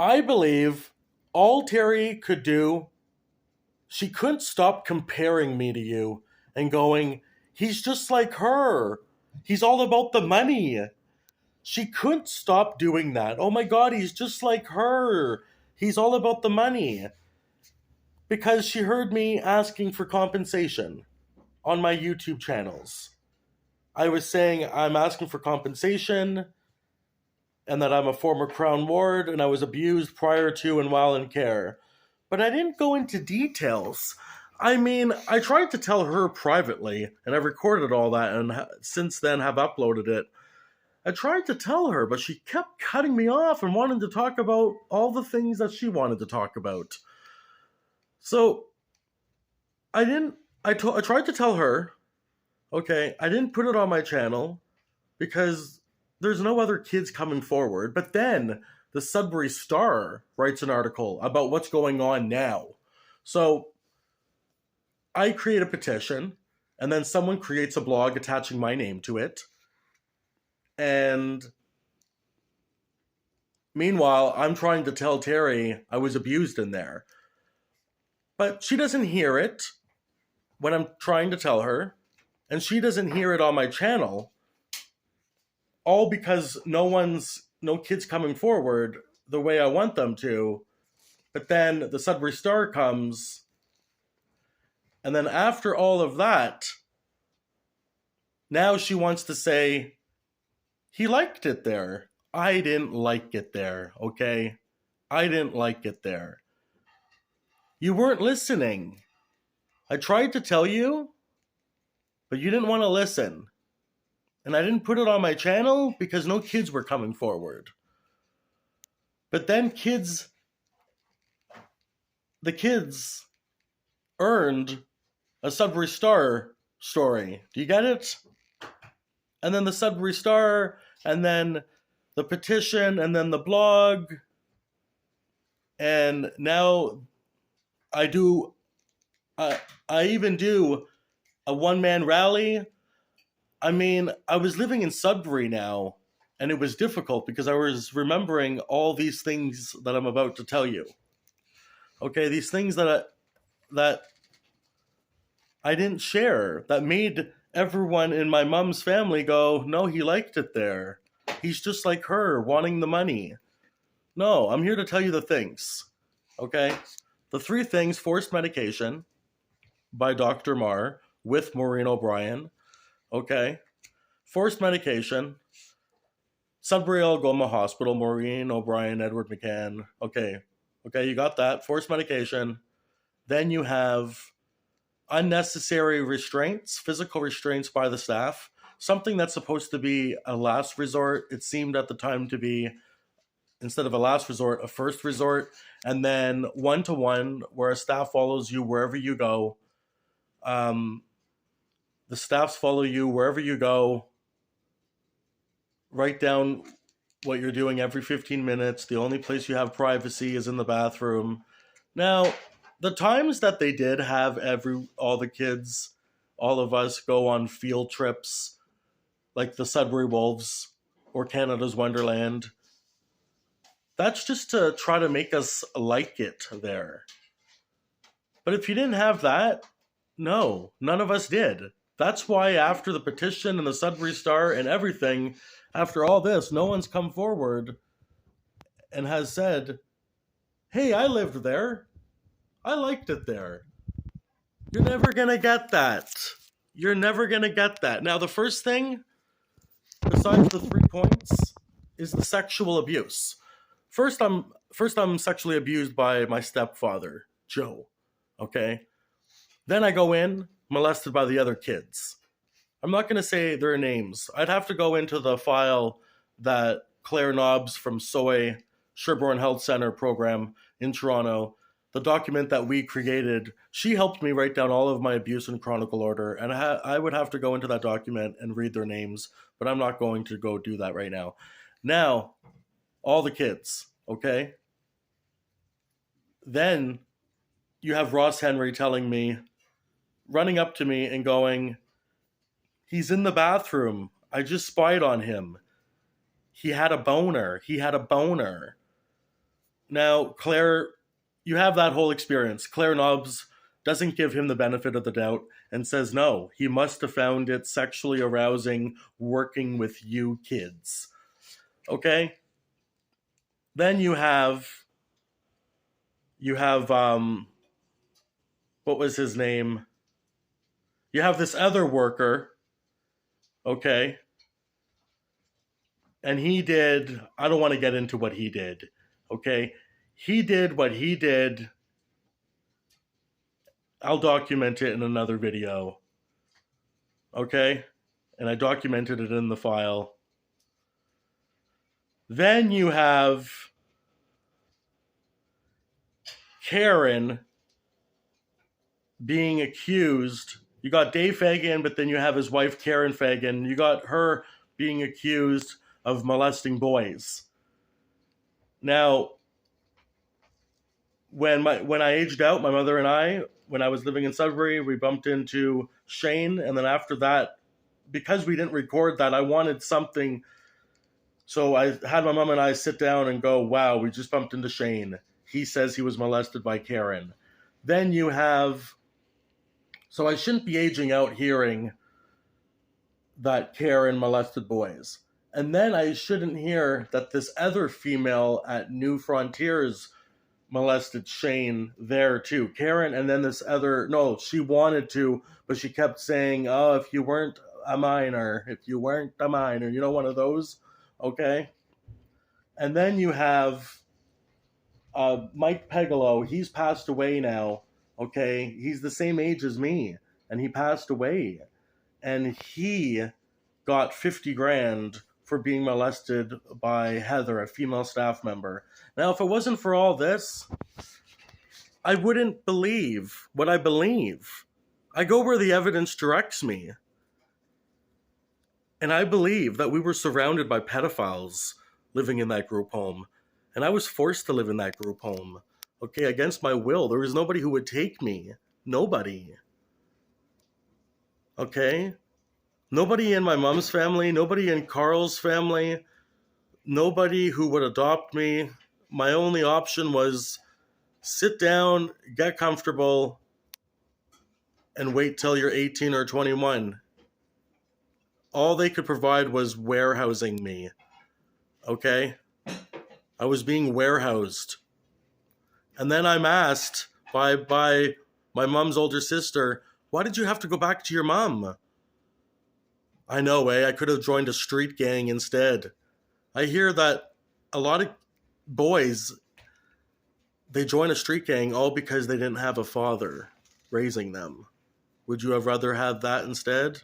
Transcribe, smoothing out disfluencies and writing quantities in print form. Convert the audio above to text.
I believe all Terry could do, she couldn't stop comparing me to you and going, he's just like her. He's all about the money. She couldn't stop doing that. Oh my God, he's just like her. He's all about the money. Because she heard me asking for compensation on my YouTube channels. I was saying I'm asking for compensation and that I'm a former Crown Ward and I was abused prior to and while in care. But I didn't go into details. I mean, I tried to tell her privately, and I've recorded all that and since then have uploaded it. I tried to tell her, but she kept cutting me off and wanting to talk about all the things that she wanted to talk about. So I didn't. I tried to tell her, okay, I didn't put it on my channel because there's no other kids coming forward. But then the Sudbury Star writes an article about what's going on now. So I create a petition, and then someone creates a blog attaching my name to it. And meanwhile, I'm trying to tell Terry I was abused in there. But she doesn't hear it when I'm trying to tell her, and she doesn't hear it on my channel, all because no kids coming forward the way I want them to. But then the Sudbury Star comes, and then after all of that, now she wants to say, he liked it there. I didn't like it there, okay? I didn't like it there. You weren't listening. I tried to tell you, but you didn't want to listen. And I didn't put it on my channel because no kids were coming forward. But then the kids earned a Sudbury Star story. Do you get it? And then the Sudbury Star, and then the petition, and then the blog. And now I even do a one-man rally. I mean, I was living in Sudbury now, and it was difficult because I was remembering all these things that I'm about to tell you. Okay, these things that I didn't share, that made everyone in my mom's family go, no, he liked it there. He's just like her, wanting the money. No, I'm here to tell you the things. Okay? The three things: forced medication by Dr. Marr with Maureen O'Brien. Okay? Forced medication. Sudbury Algoma Hospital, Maureen O'Brien, Edward McCann. Okay, you got that. Forced medication. Then you have unnecessary restraints, physical restraints by the staff. Something that's supposed to be a last resort, it seemed at the time to be, instead of a last resort, a first resort. And then one-to-one, where a staff follows you wherever you go. The staffs follow you wherever you go. Write down what you're doing every 15 minutes. The only place you have privacy is in the bathroom. Now, the times that they did have all the kids, all of us, go on field trips, like the Sudbury Wolves or Canada's Wonderland, that's just to try to make us like it there. But if you didn't have that, no, none of us did. That's why after the petition and the Sudbury Star and everything, after all this, no one's come forward and has said, hey, I lived there. I liked it there. You're never going to get that. You're never going to get that. Now, the first thing, besides the 3 points, is the sexual abuse. First, I'm sexually abused by my stepfather, Joe. Okay? Then I go in, molested by the other kids. I'm not going to say their names. I'd have to go into the file that Claire Nobbs from SOY, Sherborne Health Center program in Toronto, the document that we created, she helped me write down all of my abuse in chronicle order, and I would have to go into that document and read their names, but I'm not going to go do that right now. Now, all the kids, okay? Then you have Ross Henry telling me, running up to me and going, he's in the bathroom. I just spied on him. He had a boner. Now, Claire, you have that whole experience. Claire Nobbs doesn't give him the benefit of the doubt and says, no, he must have found it sexually arousing working with you kids. Okay? Then you have, what was his name? You have this other worker, okay? And he did, I don't want to get into what he did, okay? He did what he did. I'll document it in another video, okay? And I documented it in the file. Then you have Karen being accused. You got Dave Fagan, but then you have his wife, Karen Fagan. You got her being accused of molesting boys. Now, when I aged out, my mother and I, when I was living in Sudbury, we bumped into Shane. And then after that, because we didn't record that, I wanted something. So I had my mom and I sit down and go, wow, we just bumped into Shane. He says he was molested by Karen. Then you have, so I shouldn't be aging out hearing that Karen molested boys. And then I shouldn't hear that this other female at New Frontiers molested Shane there too. Karen, and then this other, no, she wanted to, but she kept saying, oh, if you weren't a minor, you know, one of those, okay? And then you have Mike Pegalo. He's passed away now, okay? He's the same age as me, and he passed away. And he got 50 grand for being molested by Heather, a female staff member. Now, if it wasn't for all this, I wouldn't believe what I believe. I go where the evidence directs me. And I believe that we were surrounded by pedophiles living in that group home. And I was forced to live in that group home. Okay, against my will. There was nobody who would take me. Nobody. Okay? Nobody in my mom's family, nobody in Carl's family, nobody who would adopt me. My only option was sit down, get comfortable, and wait till you're 18 or 21. All they could provide was warehousing me. Okay? I was being warehoused. And then I'm asked by my mom's older sister, why did you have to go back to your mom? I know, I could have joined a street gang instead. I hear that a lot of boys, they join a street gang all because they didn't have a father raising them. Would you have rather had that instead?